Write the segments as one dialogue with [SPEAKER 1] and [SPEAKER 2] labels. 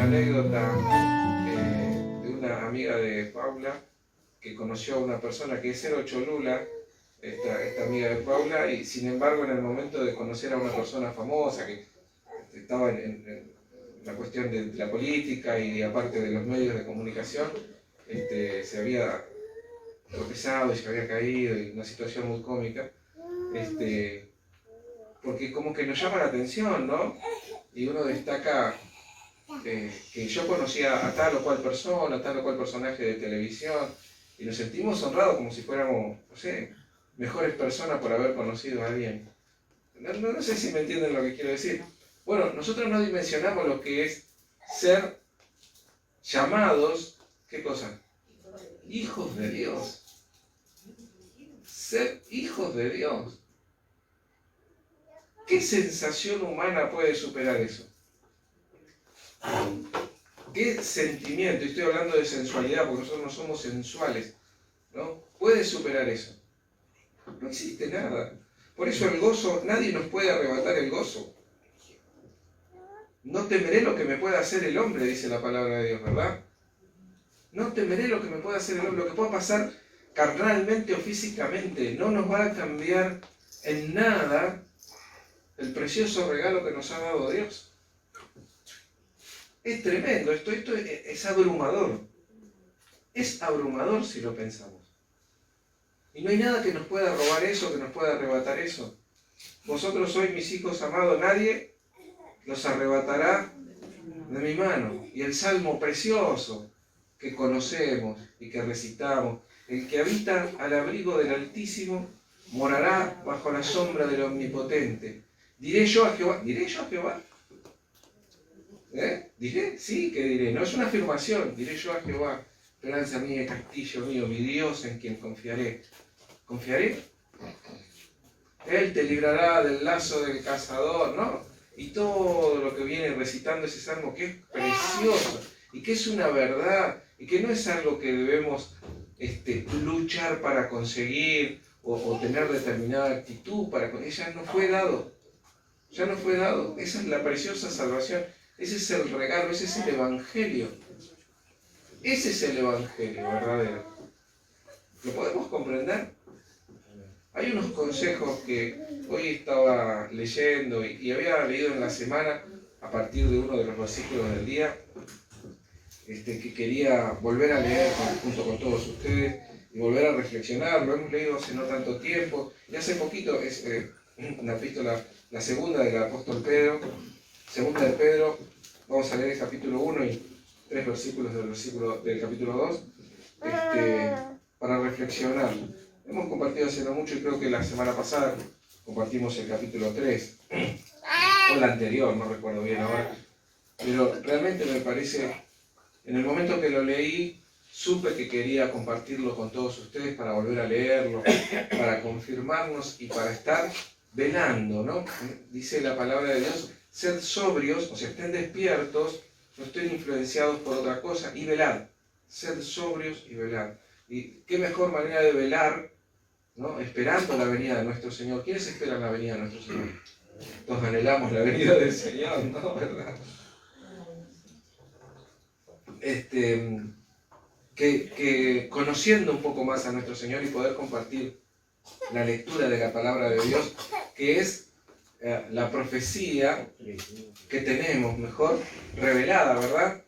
[SPEAKER 1] una anécdota de una amiga de Paula que conoció a una persona que es cero Cholula, esta amiga de Paula, y sin embargo en el momento de conocer a una persona famosa que estaba en la cuestión de la política y aparte de los medios de comunicación, se había tropezado y se había caído, y una situación muy cómica, porque como que nos llama la atención, ¿no? Y uno destaca que yo conocía a tal o cual persona, a tal o cual personaje de televisión, y nos sentimos honrados como si fuéramos, no sé, mejores personas por haber conocido a alguien. No sé si me entienden lo que quiero decir. Bueno, nosotros no dimensionamos lo que es ser llamados, ¿qué cosa? Hijos de Dios. Ser hijos de Dios. ¿Qué sensación humana puede superar eso? ¿Qué sentimiento? Y estoy hablando de sensualidad porque nosotros no somos sensuales, ¿no? ¿Puede superar eso? No existe nada. Por eso el gozo, nadie nos puede arrebatar el gozo. No temeré lo que me pueda hacer el hombre, dice la palabra de Dios, ¿verdad? No temeré lo que me pueda hacer el hombre, lo que pueda pasar carnalmente o físicamente. No nos va a cambiar en nada el precioso regalo que nos ha dado Dios. Es tremendo, esto es abrumador. Es abrumador si lo pensamos. Y no hay nada que nos pueda robar eso, que nos pueda arrebatar eso. Vosotros sois mis hijos amados, nadie los arrebatará de mi mano. Y el salmo precioso que conocemos y que recitamos, el que habita al abrigo del Altísimo morará bajo la sombra del Omnipotente. Diré yo a Jehová, diré yo a Jehová. ¿Diré? Sí, que diré. No es una afirmación. Diré yo a Jehová, esperanza mía, castillo mío, mi Dios en quien confiaré. ¿Confiaré? Él te librará del lazo del cazador, ¿no? Y todo lo que viene recitando ese salmo, que es precioso y que es una verdad y que no es algo que debemos luchar para conseguir o tener determinada actitud para conseguir. Ya no fue dado. Ya no fue dado. Esa es la preciosa salvación. Ese es el regalo, ese es el Evangelio. Ese es el Evangelio verdadero. ¿Lo podemos comprender? Hay unos consejos que hoy estaba leyendo y había leído en la semana a partir de uno de los versículos del día, que quería volver a leer junto con todos ustedes y volver a reflexionar. Lo hemos leído hace no tanto tiempo y hace poquito es una epístola, la segunda del apóstol Pedro, segunda de Pedro. Vamos a leer el capítulo 1 y 3 versículos del capítulo 2 para reflexionar. Hemos compartido hace no mucho y creo que la semana pasada compartimos el capítulo 3, o la anterior, no recuerdo bien ahora, pero realmente me parece, en el momento que lo leí, supe que quería compartirlo con todos ustedes para volver a leerlo, para confirmarnos y para estar velando, ¿no? Dice la palabra de Dios, sed sobrios, o sea, estén despiertos, no estén influenciados por otra cosa, y velad, sed sobrios y velad. Y qué mejor manera de velar, ¿no? Esperando la venida de nuestro Señor. ¿Quiénes esperan la venida de nuestro Señor? Todos anhelamos la venida del Señor, ¿no? ¿Verdad? Que conociendo un poco más a nuestro Señor y poder compartir la lectura de la palabra de Dios, que es la profecía que tenemos, mejor revelada, ¿verdad?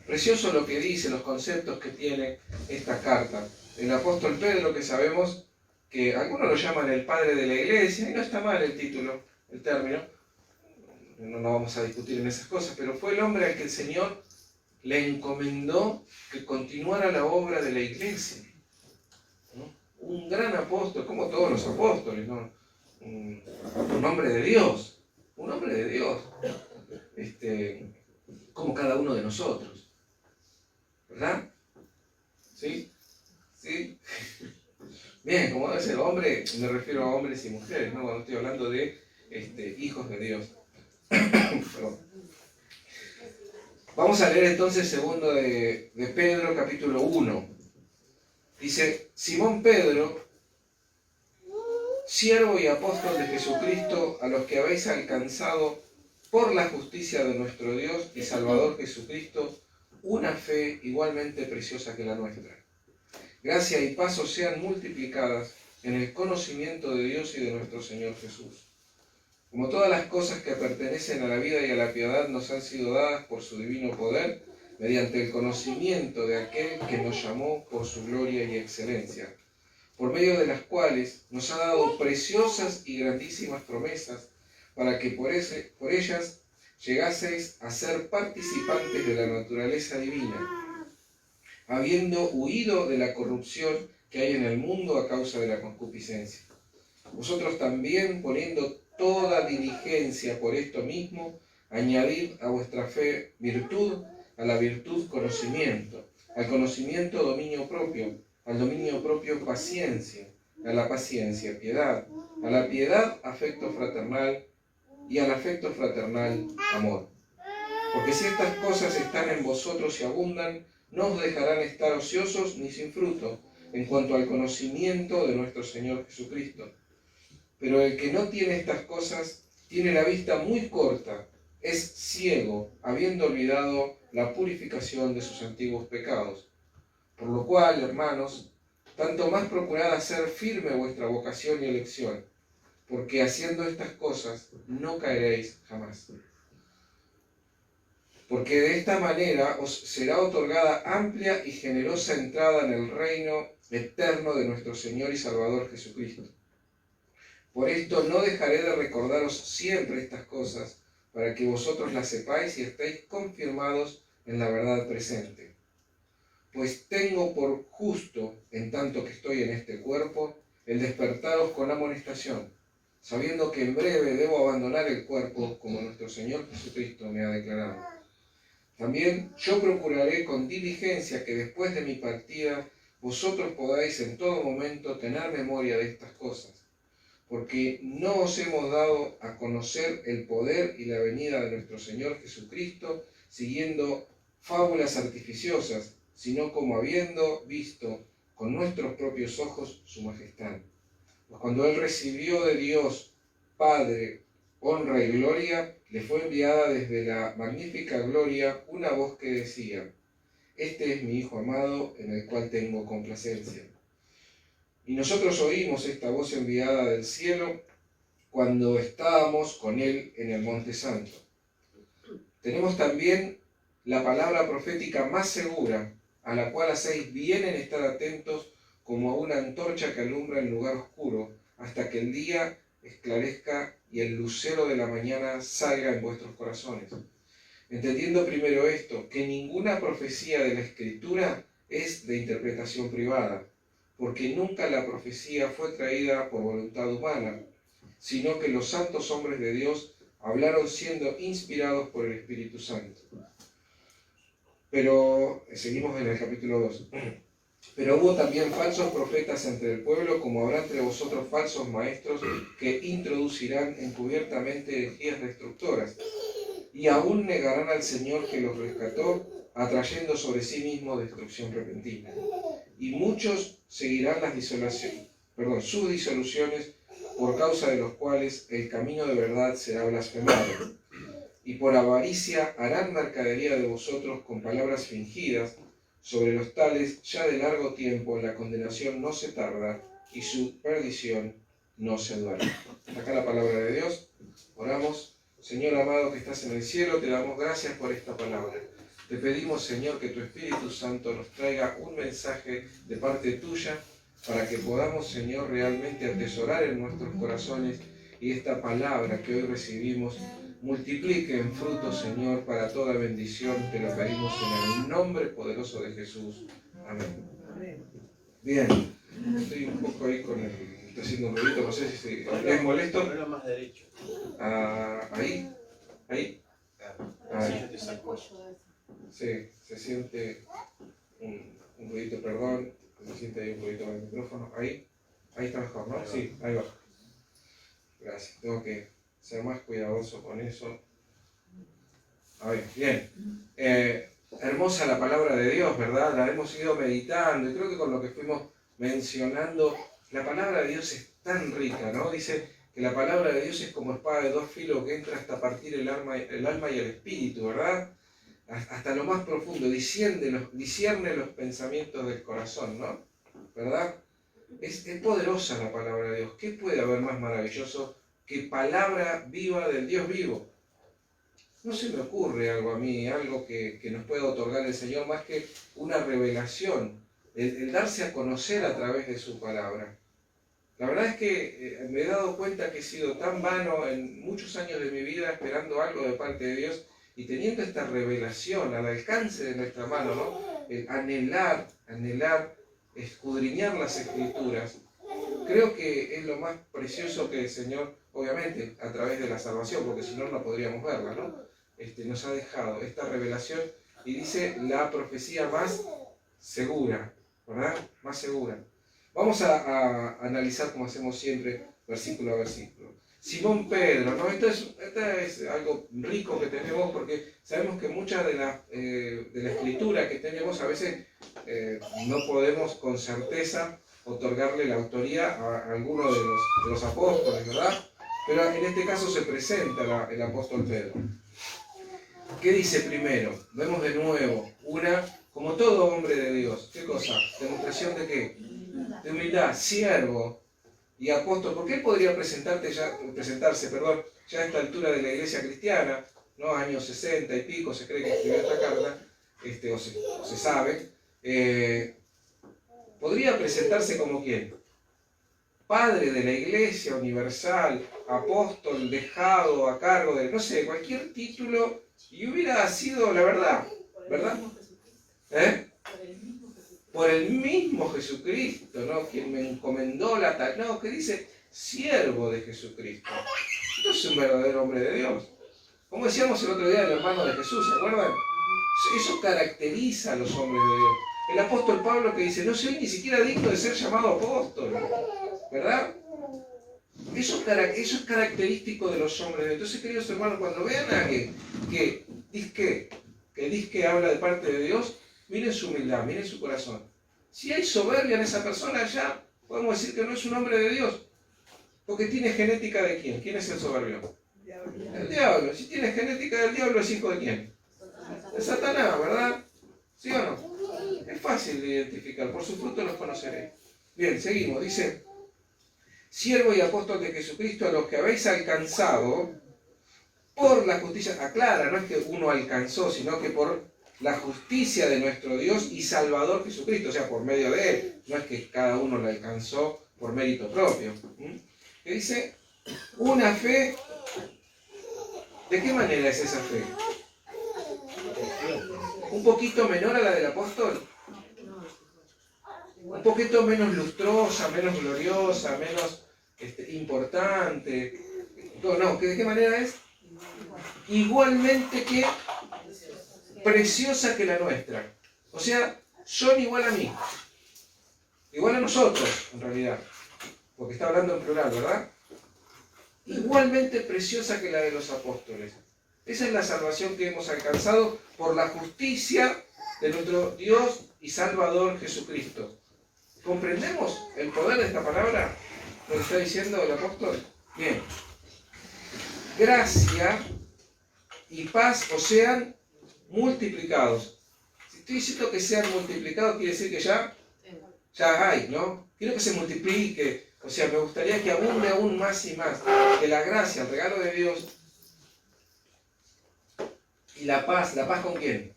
[SPEAKER 1] Precioso lo que dice, los conceptos que tiene esta carta. El apóstol Pedro, que sabemos que algunos lo llaman el padre de la iglesia, y no está mal el título, el término, no vamos a discutir en esas cosas, pero fue el hombre al que el Señor le encomendó que continuara la obra de la iglesia, ¿no? Un gran apóstol, como todos los apóstoles, ¿no? Un hombre de Dios, como cada uno de nosotros, ¿verdad? ¿Sí? ¿Sí? Bien, como debe ser hombre, me refiero a hombres y mujeres, ¿no? Cuando estoy hablando de hijos de Dios. Vamos a leer entonces segundo de Pedro, capítulo 1. Dice, Simón Pedro, siervo y apóstol de Jesucristo, a los que habéis alcanzado por la justicia de nuestro Dios y Salvador Jesucristo, una fe igualmente preciosa que la nuestra. Gracia y paz os sean multiplicadas en el conocimiento de Dios y de nuestro Señor Jesús. Como todas las cosas que pertenecen a la vida y a la piedad nos han sido dadas por su divino poder, mediante el conocimiento de aquel que nos llamó por su gloria y excelencia, por medio de las cuales nos ha dado preciosas y grandísimas promesas, para que por ellas llegaseis a ser participantes de la naturaleza divina, habiendo huido de la corrupción que hay en el mundo a causa de la concupiscencia. Vosotros también, poniendo toda diligencia por esto mismo, añadid a vuestra fe virtud, a la virtud conocimiento, al conocimiento dominio propio, al dominio propio paciencia, a la paciencia piedad, a la piedad afecto fraternal y al afecto fraternal amor. Porque si estas cosas están en vosotros y abundan, no os dejarán estar ociosos ni sin fruto en cuanto al conocimiento de nuestro Señor Jesucristo. Pero el que no tiene estas cosas tiene la vista muy corta, es ciego, habiendo olvidado la purificación de sus antiguos pecados. Por lo cual, hermanos, tanto más procurad hacer firme vuestra vocación y elección, porque haciendo estas cosas no caeréis jamás. Porque de esta manera os será otorgada amplia y generosa entrada en el reino eterno de nuestro Señor y Salvador Jesucristo. Por esto no dejaré de recordaros siempre estas cosas, para que vosotros las sepáis y estéis confirmados en la verdad presente. Pues tengo por justo, en tanto que estoy en este cuerpo, el despertaros con amonestación, sabiendo que en breve debo abandonar el cuerpo, como nuestro Señor Jesucristo me ha declarado. También yo procuraré con diligencia que después de mi partida vosotros podáis en todo momento tener memoria de estas cosas, porque no os hemos dado a conocer el poder y la venida de nuestro Señor Jesucristo siguiendo fábulas artificiosas, sino como habiendo visto con nuestros propios ojos su majestad. Pues cuando Él recibió de Dios Padre honra y gloria, le fue enviada desde la magnífica gloria una voz que decía: Este es mi Hijo amado, en el cual tengo complacencia. Y nosotros oímos esta voz enviada del cielo cuando estábamos con Él en el Monte Santo. Tenemos también la palabra profética más segura, a la cual hacéis bien en estar atentos como a una antorcha que alumbra en lugar oscuro, hasta que el día esclarezca y el lucero de la mañana salga en vuestros corazones. Entendiendo primero esto, que ninguna profecía de la Escritura es de interpretación privada, porque nunca la profecía fue traída por voluntad humana, sino que los santos hombres de Dios hablaron siendo inspirados por el Espíritu Santo. Pero, seguimos en el capítulo 2. Pero hubo también falsos profetas entre el pueblo, como habrá entre vosotros falsos maestros que introducirán encubiertamente herejías destructoras, y aún negarán al Señor que los rescató, atrayendo sobre sí mismo destrucción repentina. Y muchos seguirán sus disoluciones, por causa de los cuales el camino de verdad será blasfemado. Y por avaricia harán mercadería de vosotros con palabras fingidas. Sobre los tales ya de largo tiempo la condenación no se tarda y su perdición no se duerme. Acá la palabra de Dios. Oramos. Señor amado que estás en el cielo, te damos gracias por esta palabra. Te pedimos, Señor, que tu Espíritu Santo nos traiga un mensaje de parte tuya para que podamos, Señor, realmente atesorar en nuestros corazones y esta palabra que hoy recibimos multiplique en fruto, Señor, para toda bendición. Te lo pedimos en el nombre poderoso de Jesús. Amén. Bien, estoy un poco ahí con el... Estoy haciendo un ruidito, no sé si es molesto.
[SPEAKER 2] Pero más derecho.
[SPEAKER 1] Ahí. Ahí.
[SPEAKER 2] Así yo te saco.
[SPEAKER 1] Sí, se siente un ruidito, perdón. Se siente ahí un ruidito con el micrófono. Ahí está mejor, ¿no? Sí, ahí va. Gracias. Tengo que ser más cuidadoso con eso. A ver, bien. Hermosa la palabra de Dios, ¿verdad? La hemos ido meditando y creo que con lo que fuimos mencionando, la palabra de Dios es tan rica, ¿no? Dice que la palabra de Dios es como espada de dos filos que entra hasta partir el alma y el espíritu, ¿verdad? Hasta lo más profundo, discierne los pensamientos del corazón, ¿no? ¿Verdad? Es poderosa la palabra de Dios. ¿Qué puede haber más maravilloso que palabra viva del Dios vivo? No se me ocurre algo a mí, algo que nos pueda otorgar el Señor más que una revelación, el darse a conocer a través de su palabra. La verdad es que me he dado cuenta que he sido tan vano en muchos años de mi vida esperando algo de parte de Dios y teniendo esta revelación al alcance de nuestra mano, ¿no? El anhelar, escudriñar las Escrituras, creo que es lo más precioso que el Señor, obviamente, a través de la salvación, porque si no, no podríamos verla, ¿no? Nos ha dejado esta revelación y dice la profecía más segura, ¿verdad? Más segura. Vamos a analizar, como hacemos siempre, versículo a versículo. Simón Pedro, ¿no? Esto es algo rico que tenemos porque sabemos que mucha de la escritura que tenemos a veces no podemos con certeza otorgarle la autoría a alguno de los apóstoles, ¿verdad? Pero en este caso se presenta el apóstol Pedro. ¿Qué dice primero? Vemos de nuevo como todo hombre de Dios. ¿Qué cosa? ¿Demostración de qué? De humildad, siervo y apóstol. ¿Por qué él podría presentarse ya a esta altura de la iglesia cristiana, ¿no? Años 60 y pico, se cree que escribió esta carta, o se sabe. Podría presentarse como ¿quién? Padre de la iglesia universal, apóstol dejado a cargo de, no sé, cualquier título, y hubiera sido la verdad, ¿verdad? Por el mismo Jesucristo, ¿no? Quien me encomendó la tal, no, que dice siervo de Jesucristo. Esto es un verdadero hombre de Dios. Como decíamos el otro día del hermano de Jesús, ¿se acuerdan? Eso caracteriza a los hombres de Dios. El apóstol Pablo que dice, no soy ni siquiera digno de ser llamado apóstol, ¿verdad? Eso es característico de los hombres de Dios. Entonces, queridos hermanos, cuando vean a alguien que dice que habla de parte de Dios, miren su humildad, miren su corazón. Si hay soberbia en esa persona, ya podemos decir que no es un hombre de Dios. Porque tiene genética de ¿quién? ¿Quién es el soberbio? El diablo. Si tiene genética del diablo, ¿es hijo de quién? De Satanás, ¿verdad? ¿Sí o no? Es fácil de identificar. Por su fruto los conoceréis. Bien, seguimos. Dice, siervo y apóstol de Jesucristo, a los que habéis alcanzado por la justicia. Aclara, no es que uno alcanzó, sino que por la justicia de nuestro Dios y Salvador Jesucristo, o sea, por medio de Él. No es que cada uno lo alcanzó por mérito propio. Que dice, una fe. ¿De qué manera es esa fe? Un poquito menor a la del apóstol. Un poquito menos lustrosa, menos gloriosa, menos importante. No, ¿de qué manera es? Igualmente que preciosa que la nuestra. O sea, son igual a mí. Igual a nosotros, en realidad. Porque está hablando en plural, ¿verdad? Igualmente preciosa que la de los apóstoles. Esa es la salvación que hemos alcanzado por la justicia de nuestro Dios y Salvador Jesucristo. ¿Comprendemos el poder de esta palabra? Lo que está diciendo el apóstol. Bien. Gracia y paz os sean multiplicados. Si estoy diciendo que sean multiplicados, quiere decir que ya hay, ¿no? Quiero que se multiplique. O sea, me gustaría que abunde aún más y más. Que la gracia, el regalo de Dios y la paz ¿con quién?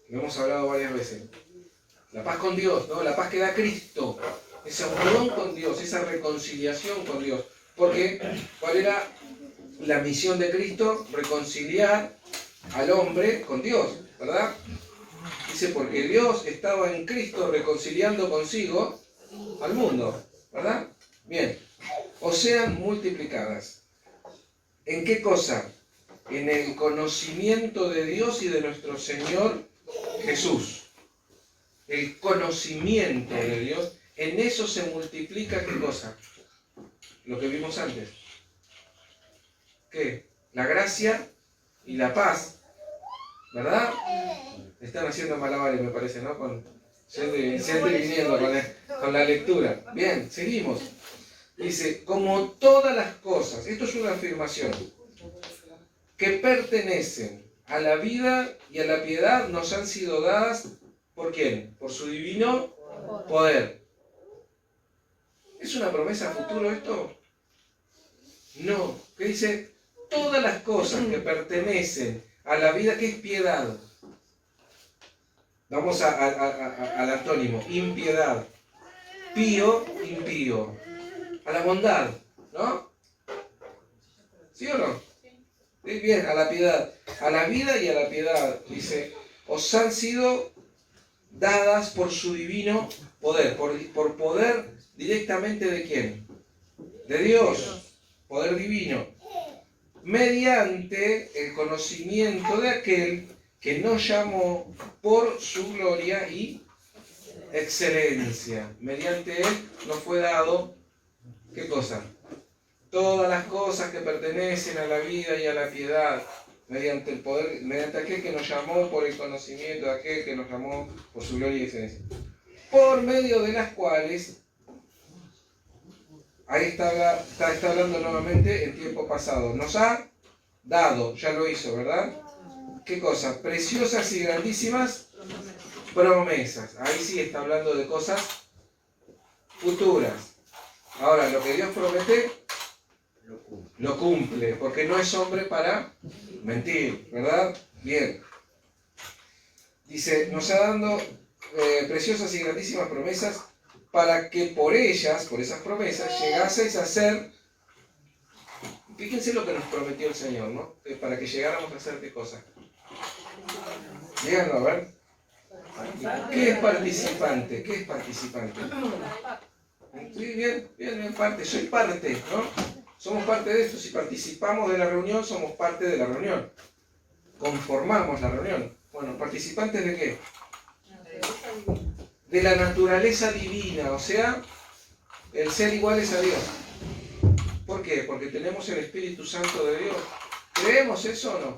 [SPEAKER 1] Lo hemos hablado varias veces. La paz con Dios, ¿no? La paz que da Cristo. Esa unión con Dios, esa reconciliación con Dios. Porque, ¿cuál era la misión de Cristo? Reconciliar al hombre con Dios, ¿verdad? Dice, porque Dios estaba en Cristo reconciliando consigo al mundo, ¿verdad? Bien, o sean multiplicadas. ¿En qué cosa? En el conocimiento de Dios y de nuestro Señor Jesús. El conocimiento de Dios, en eso se multiplica ¿qué cosa? Lo que vimos antes. ¿Qué? La gracia y la paz, ¿verdad? Están haciendo malabares, me parece, ¿no? Se viniendo con la lectura. Bien, seguimos. Dice, como todas las cosas, esto es una afirmación, que pertenecen a la vida y a la piedad nos han sido dadas, ¿por quién? Por su divino poder. ¿Es una promesa a futuro esto? No. ¿Qué dice? Todas las cosas que pertenecen a la vida, ¿qué es piedad? Vamos al antónimo, impiedad. Pío, impío. A la bondad, ¿no? ¿Sí o no? Sí, bien, a la piedad. A la vida y a la piedad, dice, os han sido dadas por su divino poder. Por poder directamente ¿de quién? De Dios. Poder divino. Mediante el conocimiento de aquel que nos llamó por su gloria y excelencia. Mediante él nos fue dado, ¿qué cosa? Todas las cosas que pertenecen a la vida y a la piedad, mediante el poder, mediante aquel que nos llamó por el conocimiento de aquel que nos llamó por su gloria y excelencia. Por medio de las cuales, ahí está hablando nuevamente en tiempo pasado, nos ha dado, ya lo hizo, ¿verdad? ¿Qué cosa? Preciosas y grandísimas promesas. Ahí sí está hablando de cosas futuras. Ahora, lo que Dios promete, lo cumple, porque no es hombre para mentir, ¿verdad? Bien. Dice, nos ha dado preciosas y grandísimas promesas para que por ellas, por esas promesas, llegaseis a ser. Fíjense lo que nos prometió el Señor, ¿no? Para que llegáramos a hacer qué cosa. Díganlo, a ver. ¿Qué es participante? ¿Qué es participante? Sí, bien, parte. Soy parte, ¿no? Somos parte de esto. Si participamos de la reunión, somos parte de la reunión. Conformamos la reunión. Bueno, ¿participantes de qué? De la naturaleza divina, o sea, el ser iguales a Dios. ¿Por qué? Porque tenemos el Espíritu Santo de Dios. ¿Creemos eso o no?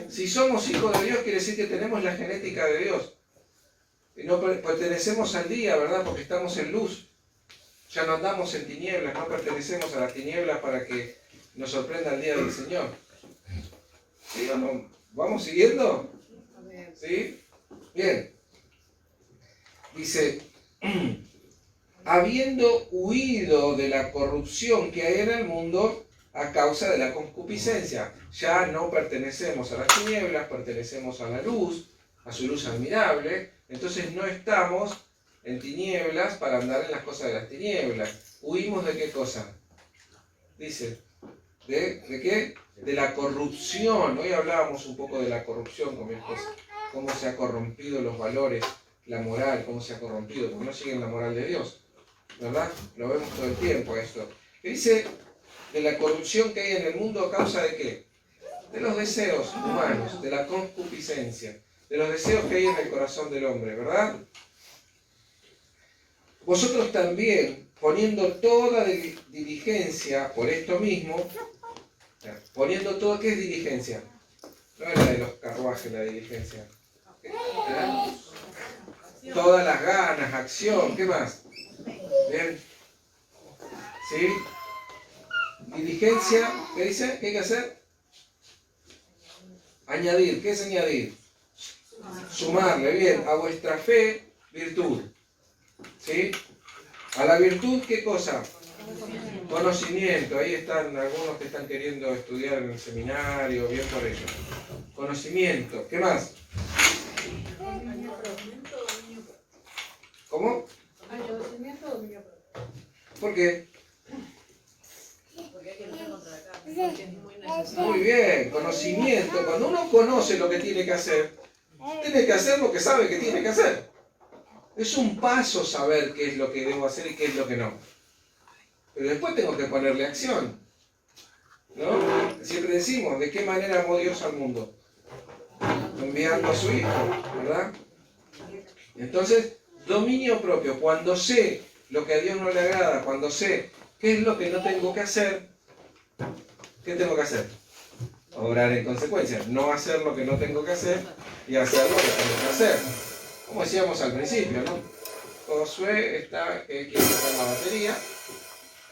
[SPEAKER 1] Si somos hijos de Dios, quiere decir que tenemos la genética de Dios. Y no pertenecemos al día, ¿verdad? Porque estamos en luz. Ya no andamos en tinieblas, no pertenecemos a las tinieblas para que nos sorprenda el día del Señor. ¿Sí o no? ¿Vamos siguiendo? ¿Sí? Bien. Dice, habiendo huido de la corrupción que hay en el mundo a causa de la concupiscencia. Ya no pertenecemos a las tinieblas, pertenecemos a la luz, a su luz admirable. Entonces no estamos en tinieblas para andar en las cosas de las tinieblas. ¿Huimos de qué cosa? Dice, ¿de qué? De la corrupción. Hoy hablábamos un poco de la corrupción con mi esposa. Cómo se ha corrompido los valores, la moral, cómo se ha corrompido, porque no siguen la moral de Dios. ¿Verdad? Lo vemos todo el tiempo esto. Y dice, de la corrupción que hay en el mundo a causa de qué? De los deseos humanos, de la concupiscencia, de los deseos que hay en el corazón del hombre, ¿verdad? Vosotros también, poniendo toda diligencia por esto mismo, poniendo todo, ¿qué es diligencia? No es la de los carruajes la diligencia. Todas las ganas, acción, ¿qué más? Bien. ¿Sí? Diligencia, ¿qué dice? ¿Qué hay que hacer? Añadir, ¿qué es añadir? Sumarle, bien, a vuestra fe, virtud. ¿Sí? A la virtud, ¿qué cosa? Conocimiento. Ahí están algunos que están queriendo estudiar en el seminario, bien por ello. Conocimiento, ¿qué más? ¿Cómo? ¿Por qué? Muy bien, conocimiento. Cuando uno conoce lo que tiene que hacer lo que sabe que tiene que hacer. Es un paso saber qué es lo que debo hacer y qué es lo que no. Pero después tengo que ponerle acción. ¿No? Siempre decimos, ¿de qué manera amó Dios al mundo? Enviando a su Hijo, ¿verdad? Entonces, dominio propio. Cuando sé lo que a Dios no le agrada, cuando sé qué es lo que no tengo que hacer, ¿qué tengo que hacer? Obrar en consecuencia. No hacer lo que no tengo que hacer y hacer lo que tengo que hacer. Como decíamos al principio, ¿no? Josué está, quien está en la batería,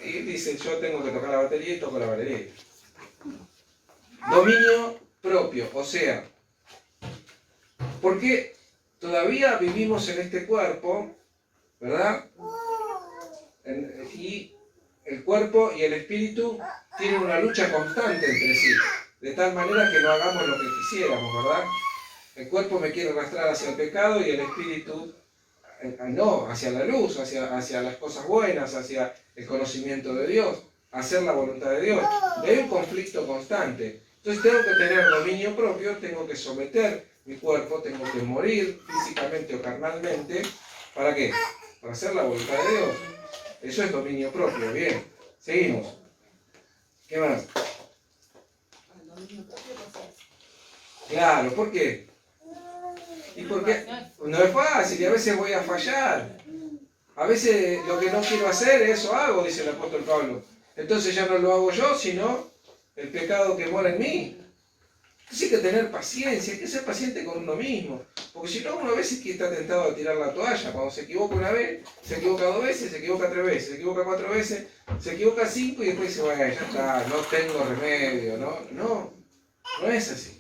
[SPEAKER 1] y dice, yo tengo que tocar la batería y toco la batería. Dominio propio, o sea, porque todavía vivimos en este cuerpo, ¿verdad? Y el cuerpo y el espíritu tienen una lucha constante entre sí, de tal manera que no hagamos lo que quisiéramos, ¿verdad? El cuerpo me quiere arrastrar hacia el pecado y el espíritu no, hacia la luz, hacia las cosas buenas, hacia el conocimiento de Dios, hacer la voluntad de Dios. Y hay un conflicto constante. Entonces tengo que tener dominio propio, tengo que someter mi cuerpo, tengo que morir físicamente o carnalmente. ¿Para qué? Para hacer la voluntad de Dios. Eso es dominio propio. Bien, seguimos. ¿Qué más? Claro, ¿por qué? ¿Y por qué? No es fácil y a veces voy a fallar. A veces lo que no quiero hacer, eso hago, dice el apóstol Pablo. Entonces ya no lo hago yo, sino el pecado que mora en mí. Entonces hay que tener paciencia, hay que ser paciente con uno mismo. Porque si no, uno a veces que está tentado a tirar la toalla. Cuando se equivoca una vez, se equivoca 2 veces, se equivoca 3 veces, se equivoca 4 veces, se equivoca 5 y después dice, bueno, ya está, no tengo remedio. No es así.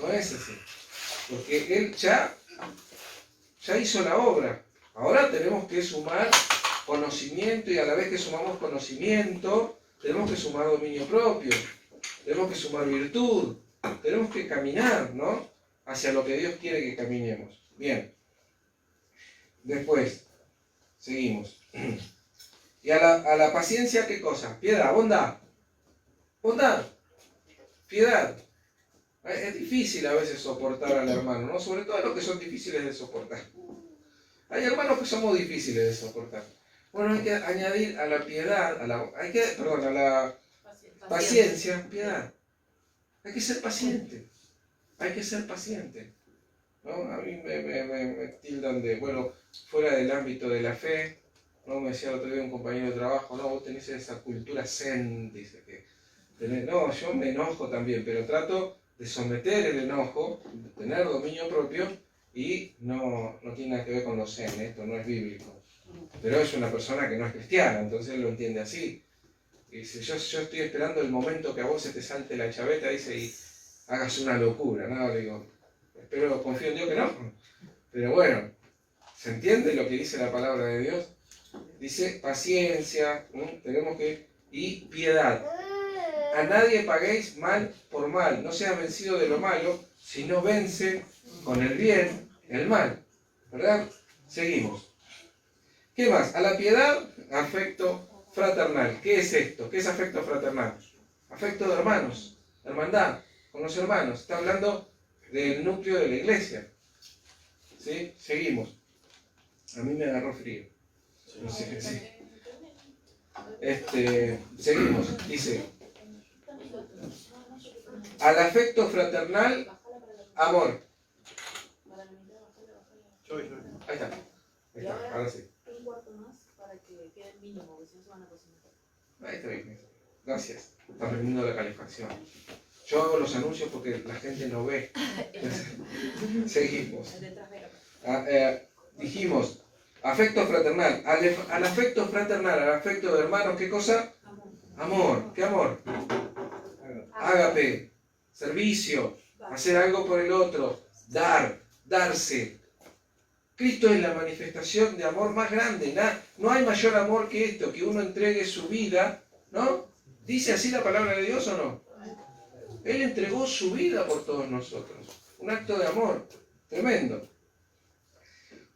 [SPEAKER 1] No es así. Porque Él ya hizo la obra. Ahora tenemos que sumar conocimiento y a la vez que sumamos conocimiento, tenemos que sumar dominio propio, tenemos que sumar virtud, tenemos que caminar, ¿no? Hacia lo que Dios quiere que caminemos. Bien. Después, seguimos. Y a la paciencia, ¿qué cosa? Piedad, bondad. Bondad. Piedad. Es difícil a veces soportar al hermano, ¿no? Sobre todo los que son difíciles de soportar. Hay hermanos que somos difíciles de soportar. Bueno, hay que añadir a la piedad, a la paciencia, piedad. Hay que ser paciente. Hay que ser paciente. ¿No? A mí me tildan de, bueno, fuera del ámbito de la fe, ¿no? Me decía el otro día un compañero de trabajo, no, vos tenés esa cultura zen, dice que tenés. No, yo me enojo también, pero trato de someter el enojo, de tener dominio propio y no tiene nada que ver con los zen, esto no es bíblico. Pero es una persona que no es cristiana, entonces él lo entiende así. Y dice, yo estoy esperando el momento que a vos se te salte la chaveta, dice, y hagas una locura, ¿no? Le digo, confío en Dios que no. Pero bueno, ¿se entiende lo que dice la palabra de Dios? Dice paciencia, ¿no? Tenemos que, y piedad. A nadie paguéis mal por mal, no seas vencido de lo malo, sino vence con el bien el mal. ¿Verdad? Seguimos. ¿Qué más? A la piedad, afecto fraternal. ¿Qué es esto? ¿Qué es afecto fraternal? Afecto de hermanos, hermandad con los hermanos. Está hablando del núcleo de la iglesia. ¿Sí? Seguimos. A mí me agarró frío. No sé, sí. Seguimos. Dice, al afecto fraternal, amor. Ahí está, ahora sí.
[SPEAKER 3] Un cuarto más para que quede el mínimo, porque si no se van a cocinar.
[SPEAKER 1] Ahí está bien. Gracias. Está prendiendo la calefacción. Yo hago los anuncios porque la gente no ve. Seguimos. Dijimos, afecto fraternal. Al afecto fraternal, al afecto de hermanos, ¿qué cosa? Amor. ¿Qué amor? Ágape. Servicio. Hacer algo por el otro. Darse. Cristo es la manifestación de amor más grande. No hay mayor amor que esto, que uno entregue su vida, ¿no? ¿Dice así la palabra de Dios o no? Él entregó su vida por todos nosotros. Un acto de amor tremendo.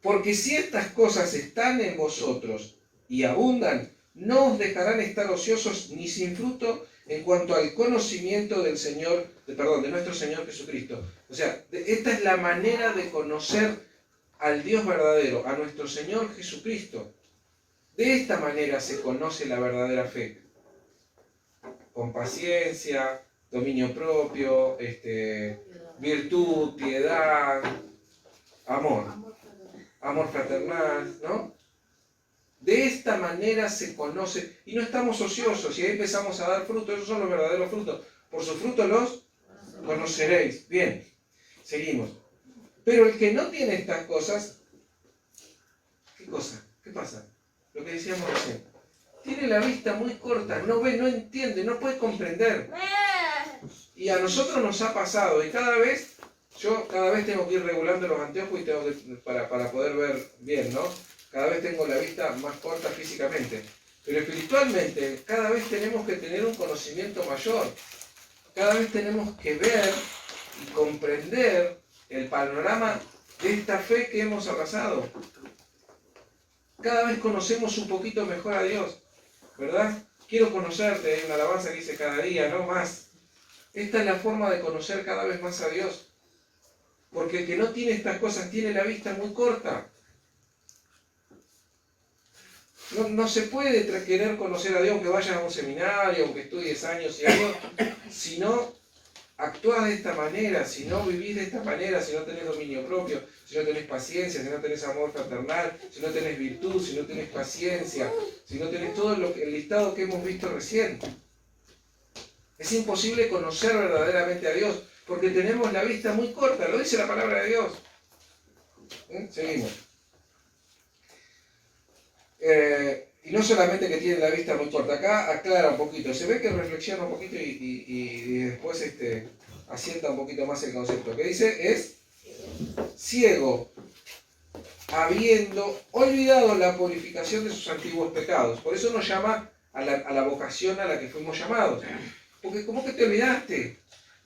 [SPEAKER 1] Porque si estas cosas están en vosotros y abundan, no os dejarán estar ociosos ni sin fruto en cuanto al conocimiento del de nuestro Señor Jesucristo. O sea, esta es la manera de conocer al Dios verdadero, a nuestro Señor Jesucristo. De esta manera se conoce la verdadera fe. Con paciencia, dominio propio, virtud, piedad, amor fraternal, ¿no? De esta manera se conoce, y no estamos ociosos, y ahí empezamos a dar frutos, esos son los verdaderos frutos. Por sus frutos los conoceréis. Bien, seguimos. Pero el que no tiene estas cosas, ¿qué cosa? ¿Qué pasa? Lo que decíamos recién. tiene la vista muy corta, no ve, no entiende, no puede comprender. Y a nosotros nos ha pasado, y yo cada vez tengo que ir regulando los anteojos y para poder ver bien, ¿no? Cada vez tengo la vista más corta físicamente. Pero espiritualmente, cada vez tenemos que tener un conocimiento mayor. Cada vez tenemos que ver y comprender el panorama de esta fe que hemos abrazado. Cada vez conocemos un poquito mejor a Dios, ¿verdad? Quiero conocerte, hay una alabanza que dice cada día, no más. Esta es la forma de conocer cada vez más a Dios. Porque el que no tiene estas cosas tiene la vista muy corta. No se puede querer conocer a Dios aunque vayas a un seminario, aunque estudies años y años, si no actúas de esta manera, si no vivís de esta manera, si no tenés dominio propio, si no tenés paciencia, si no tenés amor fraternal, si no tenés virtud, si no tenés paciencia, si no tenés todo el listado que hemos visto recién. Es imposible conocer verdaderamente a Dios, porque tenemos la vista muy corta, lo dice la palabra de Dios. Seguimos. Y no solamente que tiene la vista muy corta, acá aclara un poquito, se ve que reflexiona un poquito y después asienta un poquito más el concepto. Que dice es ciego, habiendo olvidado la purificación de sus antiguos pecados. Por eso nos llama a la vocación a la que fuimos llamados. Porque ¿cómo que te olvidaste?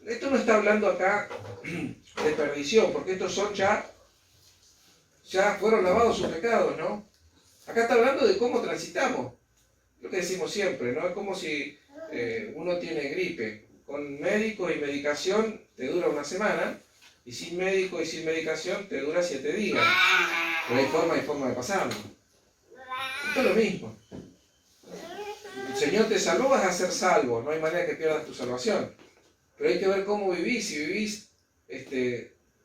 [SPEAKER 1] Esto no está hablando acá de perdición, porque estos son ya fueron lavados sus pecados, ¿no? Acá está hablando de cómo transitamos. Lo que decimos siempre, ¿no? Es como si uno tiene gripe. Con médico y medicación te dura una semana, y sin médico y sin medicación te dura 7 días. Pero hay forma de pasarlo. Esto es lo mismo. El Señor te salvó, vas a ser salvo. No hay manera que pierdas tu salvación. Pero hay que ver cómo vivís. Si vivís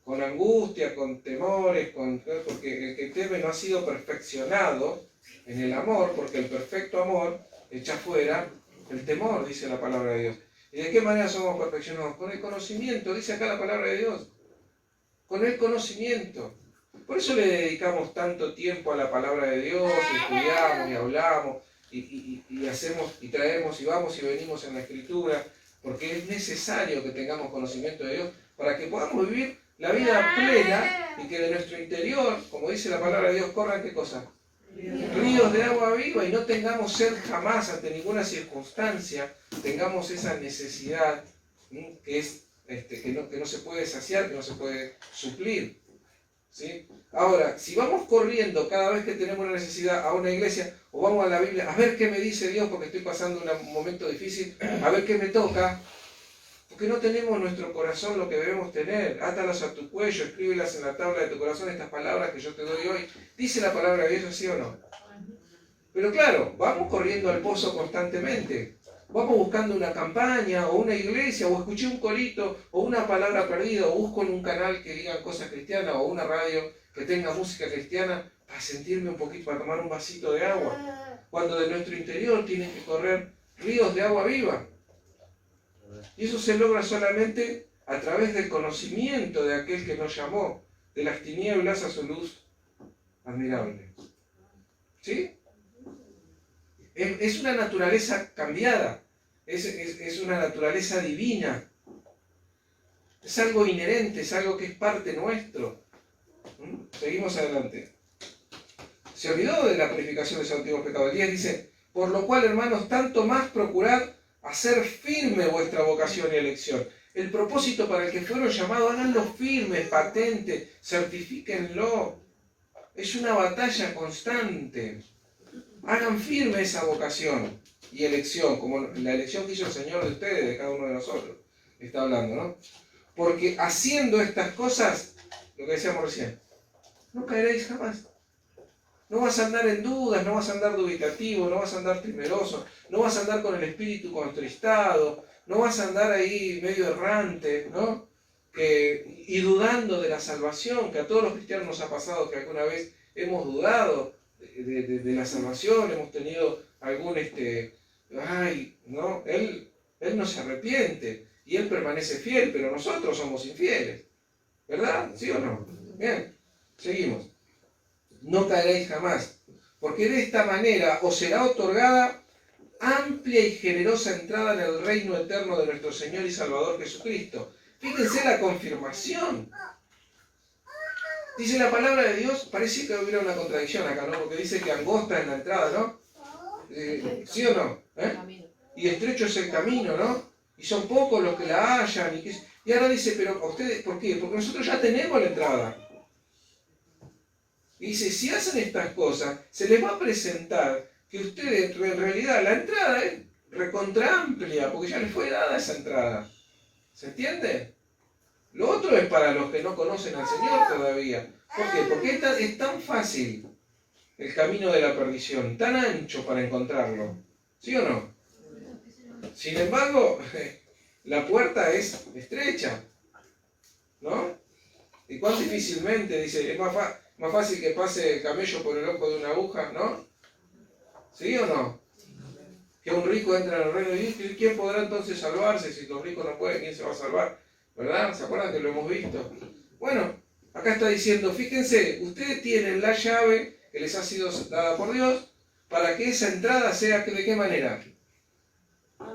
[SPEAKER 1] con angustia, con temores, porque el que teme no ha sido perfeccionado en el amor, porque el perfecto amor echa fuera el temor, dice la palabra de Dios. ¿Y de qué manera somos perfeccionados? Con el conocimiento, dice acá la palabra de Dios. Con el conocimiento. Por eso le dedicamos tanto tiempo a la palabra de Dios, y estudiamos y hablamos, y hacemos y traemos y vamos y venimos en la Escritura, porque es necesario que tengamos conocimiento de Dios para que podamos vivir la vida plena y que de nuestro interior, como dice la palabra de Dios, corran ¿qué cosa? Ríos de agua viva, y no tengamos sed jamás ante ninguna circunstancia, tengamos esa necesidad que es que no se puede saciar, que no se puede suplir. ¿Sí? Ahora, si vamos corriendo cada vez que tenemos una necesidad a una iglesia, o vamos a la Biblia a ver qué me dice Dios porque estoy pasando un momento difícil, a ver qué me toca, porque no tenemos en nuestro corazón lo que debemos tener. Átalas a tu cuello, escríbelas en la tabla de tu corazón, estas palabras que yo te doy hoy. ¿Dice la palabra de Dios así o no? Pero claro, vamos corriendo al pozo constantemente. Vamos buscando una campaña, o una iglesia, o escuché un corito, o una palabra perdida, o busco en un canal que diga cosas cristianas, o una radio que tenga música cristiana, para sentirme un poquito, para tomar un vasito de agua. Cuando de nuestro interior tienen que correr ríos de agua viva. Y eso se logra solamente a través del conocimiento de aquel que nos llamó de las tinieblas a su luz admirable. ¿Sí? Es una naturaleza cambiada, es una naturaleza divina, es algo inherente, es algo que es parte nuestro. Seguimos adelante. Se olvidó de la purificación de sus antiguos pecados. El 10 dice, por lo cual, hermanos, tanto más procurad hacer firme vuestra vocación y elección. El propósito para el que fueron llamados, háganlo firme, patente, certifíquenlo. Es una batalla constante. Hagan firme esa vocación y elección, como la elección que hizo el Señor de ustedes, de cada uno de nosotros. Está hablando, ¿no? Porque haciendo estas cosas, lo que decíamos recién, no caeréis jamás. No vas a andar en dudas, no vas a andar dubitativo, no vas a andar temeroso, no vas a andar con el espíritu contristado, no vas a andar ahí medio errante, ¿no? Y dudando de la salvación, que a todos los cristianos nos ha pasado que alguna vez hemos dudado de la salvación, hemos tenido algún ¿no? Él no se arrepiente y Él permanece fiel, pero nosotros somos infieles. ¿Verdad? ¿Sí o no? Bien, seguimos. No caeréis jamás, porque de esta manera os será otorgada amplia y generosa entrada en el reino eterno de nuestro Señor y Salvador Jesucristo. Fíjense la confirmación. Dice la palabra de Dios, parece que hubiera una contradicción acá, ¿no? Porque dice que angosta es la entrada, ¿no? ¿Sí o no? Y estrecho es el camino, ¿no? Y son pocos los que la hallan. Y ahora dice, pero ustedes, ¿por qué? Porque nosotros ya tenemos la entrada. Y dice, si hacen estas cosas, se les va a presentar que ustedes, en realidad, la entrada es recontra amplia, porque ya les fue dada esa entrada. ¿Se entiende? Lo otro es para los que no conocen al Señor todavía. ¿Por qué? Porque es tan fácil el camino de la perdición, tan ancho para encontrarlo. ¿Sí o no? Sin embargo, la puerta es estrecha, ¿no? Y cuán difícilmente, dice, es más fácil que pase el camello por el ojo de una aguja, ¿no? ¿Sí o no? Que un rico entra en el reino de Dios. ¿Quién podrá entonces salvarse? Si los ricos no pueden, ¿quién se va a salvar? ¿Verdad? ¿Se acuerdan que lo hemos visto? Bueno, acá está diciendo, fíjense, ustedes tienen la llave que les ha sido dada por Dios para que esa entrada sea, ¿de qué manera?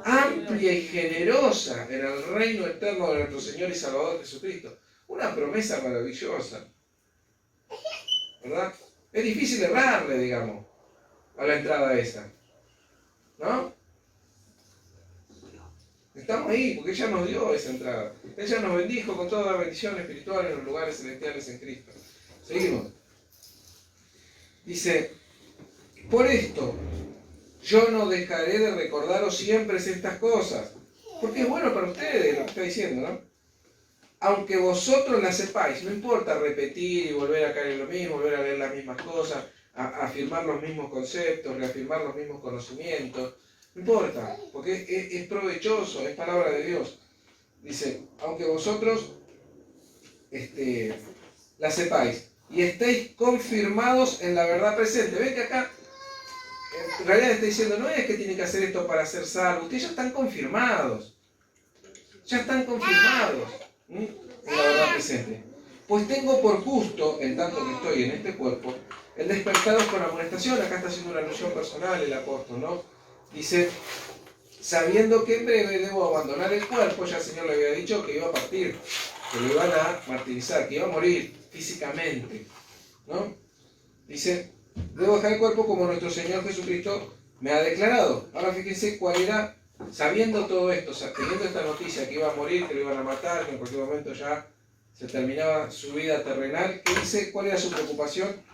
[SPEAKER 1] Amplia y generosa en el reino eterno de nuestro Señor y Salvador Jesucristo. Una promesa maravillosa, ¿verdad? Es difícil errarle, digamos, a la entrada esa, ¿no? Estamos ahí, porque ella nos dio esa entrada. Ella nos bendijo con toda la bendición espiritual en los lugares celestiales en Cristo. Seguimos. Dice, por esto, yo no dejaré de recordaros siempre estas cosas, porque es bueno para ustedes lo que está diciendo, ¿no? Aunque vosotros las sepáis, no importa repetir y volver a caer en lo mismo, volver a leer las mismas cosas, afirmar los mismos conceptos, reafirmar los mismos conocimientos, no importa, porque es provechoso, es palabra de Dios. Dice, aunque vosotros la sepáis y estéis confirmados en la verdad presente. Ven que acá, en realidad está diciendo, no es que tienen que hacer esto para ser salvos, ustedes ya están confirmados. Ya están confirmados en la verdad presente. Pues tengo por justo, en tanto que estoy en este cuerpo, el despertaros con amonestación. Acá está haciendo una alusión personal el apóstol, ¿no? Dice, sabiendo que en breve debo abandonar el cuerpo, ya el Señor le había dicho que iba a partir, que lo iban a martirizar, que iba a morir físicamente, ¿no? Dice, debo dejar el cuerpo como nuestro Señor Jesucristo me ha declarado. Ahora fíjense cuál era, sabiendo todo esto, o sea, teniendo esta noticia que iba a morir, que lo iban a matar, que en cualquier momento ya se terminaba su vida terrenal, ¿qué dice? ¿Cuál era su preocupación?